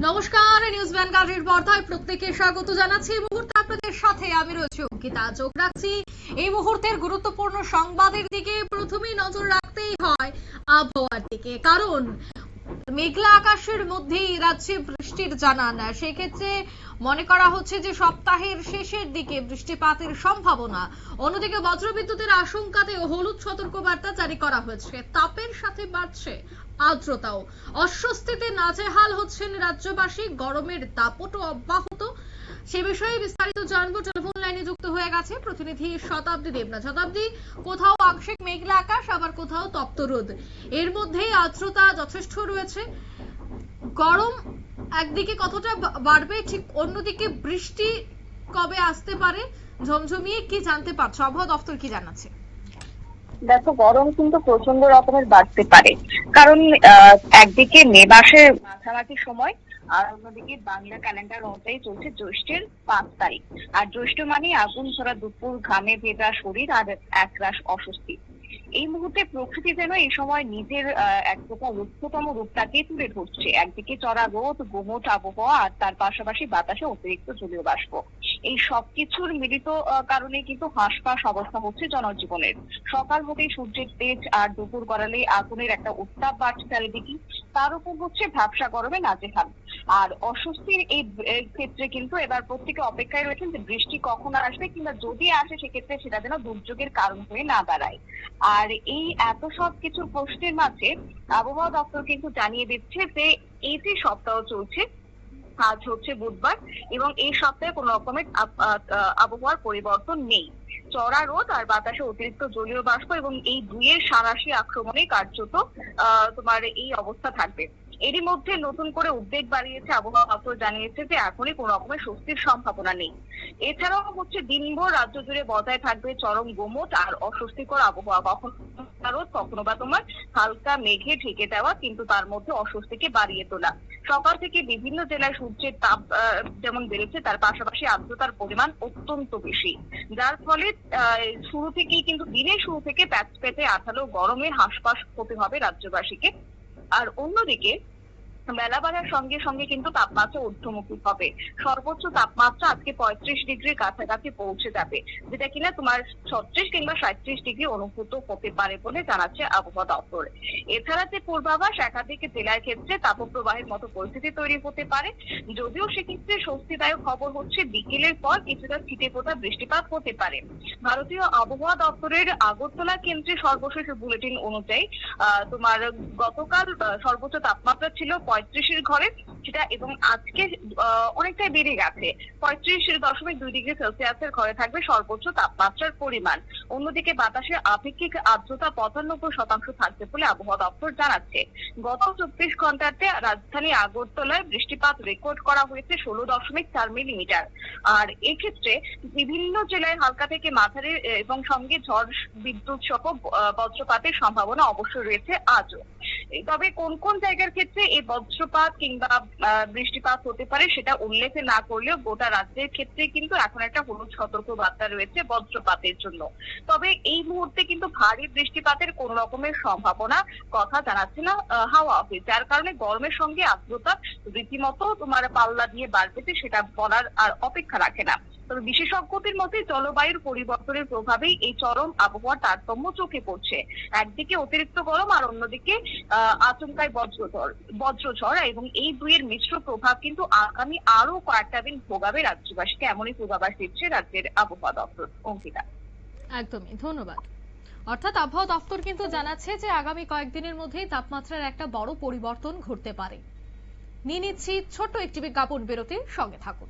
নমস্কার, নিউজ ভ্যানগার্ডের পর্দায় প্রত্যেককে স্বাগত জানাচ্ছি। এই মুহূর্তে আপনাদের সাথে আমি রয়েছি অঙ্কিতা। চোখ রাখছি এই মুহূর্তের গুরুত্বপূর্ণ সংবাদের দিকে। প্রথমেই নজর রাখতেই হয় আবহাওয়ার দিকে, কারণ মেঘলা আকাশের মধ্যেই রাজ্যে বৃষ্টির জানান। সেক্ষেত্রে মনে করা হচ্ছে যে সপ্তাহের শেষের দিকে বৃষ্টিপাতের সম্ভাবনা। অন্যদিকে বজ্রবিদ্যুতের আশঙ্কাতে হলুদ সতর্কবার্তা জারি করা হয়েছে। তাপের সাথে বাড়ছে আর্দ্রতাও। অস্বস্তিতে নাজেহাল হচ্ছেন রাজ্যবাসী। গরমের দাপটও অব্যাহত। সে বিষয়ে বিস্তারিত জানবো। টেলিফোন লাইনে যুক্ত হয়ে গেছে প্রতিনিধি শতাব্দী দেবনাথ। শতাব্দী, কোথাও আংশিক মেঘলা আকাশ, আবার কোথাও তপ্ত রোদ, এর মধ্যেই আর্দ্রতা যথেষ্ট রয়েছে। গরম একদিকে কতটা বাড়বে, ঠিক অন্যদিকে বৃষ্টি কবে আসতে পারে ঝমঝমিয়ে কি জানতে পারছো? আবহাওয়া দপ্তর কি জানাচ্ছে? দেখো, গরম কিন্তু প্রচন্ড রকমের বাড়তে পারে, কারণ একদিকে মে মাসের মাঝামাঝি সময়, আর অন্যদিকে বাংলা ক্যালেন্ডার অনুযায়ী চলছে জ্যৈষ্ঠের 5 তারিখ। আর জ্যৈষ্ঠ মানে আগুন ছড়া দুপুর, ঘামে ভেজা শরীর আর একরাশ অস্বস্তি। এই মুহূর্তে প্রকৃতি যেন এই সময় নিজের এক প্রকার রুক্ষতম রূপটাকে তুলে ধরছে। একদিকে চড়া রোদ, গুমোট আবহাওয়া, আর তার পাশাপাশি বাতাসে অতিরিক্ত জলীয় বাষ্প। এই সবকিছুর মিলিত কারণে কিন্তু হাঁসফাঁস অবস্থা হচ্ছে জনজীবনের। সকাল হতেই সূর্যের তেজ, আর দুপুর গড়ালে আগুনের একটা উত্তাপ বাড়ছে চারিদিকে। তার উপর হচ্ছে ভ্যাপসা গরমে নাজেহাল। আর অস্বস্তির এই ক্ষেত্রে কিন্তু এবার প্রত্যেকে অপেক্ষায় রয়েছেন যে বৃষ্টি কখন আসবে, কিংবা যদি আসে সেক্ষেত্রে সেটা যেন দুর্যোগের কারণ হয়ে না দাঁড়ায়। আর এই এত সব কিছুর প্রশ্নের মাঝে আবহাওয়া দপ্তর কিন্তু জানিয়ে দিচ্ছে যে এই যে সপ্তাহ চলছে, আজ হচ্ছে বুধবার, এবং এই সপ্তাহে কোনো রকমের আবহাওয়ার পরিবর্তন নেই। চড়া রোদ আর বাতাসে অতিরিক্ত জলীয় বাষ্প, এবং এই দুইয়ের সাঁড়াশি আক্রমণে কার্যত তোমার এই অবস্থা থাকবে। এরই মধ্যে নতুন করে উদ্বেগ বাড়িয়েছে আবহাওয়া দপ্তর, জানিয়েছে যে এখনই কোনো রকমের স্বস্তির সম্ভাবনা নেই। এছাড়াও হচ্ছে দিনভর রাজ্য জুড়ে বজায় থাকবে চরম গুমোট আর অস্বস্তিকর আবহাওয়া। কখনো রোদ, কখনো বা তোমার হালকা মেঘে ঢেকে দেওয়া, কিন্তু তার মধ্যে অস্বস্তিকে বাড়িয়ে তোলা। সকাল থেকে বিভিন্ন জেলায় সূর্যের তাপ যেমন বেড়েছে, তার পাশাপাশি আর্দ্রতার পরিমাণ অত্যন্ত বেশি, যার ফলে শুরু থেকেই কিন্তু দিনের শুরু থেকে প্যাচপ্যাচে আঠালো গরমে হাঁসফাঁস হতে হবে রাজ্যবাসীকে। আর অন্যদিকে বেলা বাড়ার সঙ্গে সঙ্গে কিন্তু তাপমাত্রা ঊর্ধ্বমুখী হবে। সর্বোচ্চ তাপমাত্রা আজকে 35 ডিগ্রির কাছাকাছি পৌঁছে যাবে, যেটা কিনা তোমার 36 কিংবা 37 ডিগ্রি অনুভূত হতে পারে বলে জানাচ্ছে আবহাওয়া দপ্তর। এছাড়া যে পূর্বাভাস, একাধিক জেলার ক্ষেত্রে তাপপ্রবাহের মতো পরিস্থিতি তৈরি হতে পারে। যদিও সেক্ষেত্রে স্বস্তিদায়ক খবর হচ্ছে বিকেলের পর কিছুটা ছিটেফোঁটা বৃষ্টিপাত হতে পারে। ভারতীয় আবহাওয়া দপ্তরের আগরতলা কেন্দ্রে সর্বশেষ বুলেটিন অনুযায়ী তোমার গতকাল সর্বোচ্চ তাপমাত্রা ছিল 35-এর ঘরে, সেটা এবং আজকে অনেকটাই বেড়ে গেছে। 35.2 ডিগ্রি সেলসিয়াসের ঘরে থাকবে সর্বোচ্চ তাপমাত্রার পরিমাণ। অন্যদিকে বাতাসে আপেক্ষিক আর্দ্রতা 95% থাকবে বলে আবহাওয়া দপ্তর জানাচ্ছে। গত 24 ঘন্টাতে রাজধানী আগরতলায় বৃষ্টিপাত রেকর্ড করা হয়েছে 16.4 মিলিমিটার। আর এক্ষেত্রে বিভিন্ন জেলায় হালকা থেকে মাঝারি এবং সঙ্গে ঝড় বিদ্যুৎ সহ বজ্রপাতের সম্ভাবনা অবশ্যই রয়েছে আজও। তবে কোন কোন জায়গার ক্ষেত্রে এই বজ্রপাত কিংবা বৃষ্টিপাত হতে পারে সেটা উল্লেখ না করলেও গোটা রাজ্যের ক্ষেত্রে কিন্তু এখন একটা হলুদ সতর্ক বার্তা রয়েছে বজ্রপাতের জন্য। তবে এই মুহূর্তে কিন্তু ভারী বৃষ্টিপাতের কোন রকমের সম্ভাবনা কথা জানাচ্ছে না হাওয়া অফিস, যার কারণে গরমের সঙ্গে আর্দ্রতা রীতিমতো তোমার পাল্লা দিয়ে বাড়বে, সেটা বলার আর অপেক্ষা রাখে না। তবে বিশেষজ্ঞদের মতে জলবায়ুর পরিবর্তনের প্রভাবেই এই চরম আবহাওয়ার তারতম্য চোখে পড়ছে। একদিকে অতিরিক্ত গরম, আর অন্যদিকে আচমকায় বজ্রঝড়, এবং এই দুইয়ের মিশ্র প্রভাব কিন্তু আগামী আরো কয়েকটা দিন ভোগাবে রাজ্যবাসীকে, এমনই পূর্বাভাস দিচ্ছে রাজ্যের আবহাওয়া দপ্তর। অঙ্কিতা, একদমই ধন্যবাদ। অর্থাৎ আবহাওয়া দপ্তর কিন্তু জানাচ্ছে যে আগামী কয়েকদিনের মধ্যেই তাপমাত্রার একটা বড় পরিবর্তন ঘটতে পারে। নিয়ে নিচ্ছি ছোট্ট একটি বিজ্ঞাপন বিরতি, সঙ্গে থাকুন।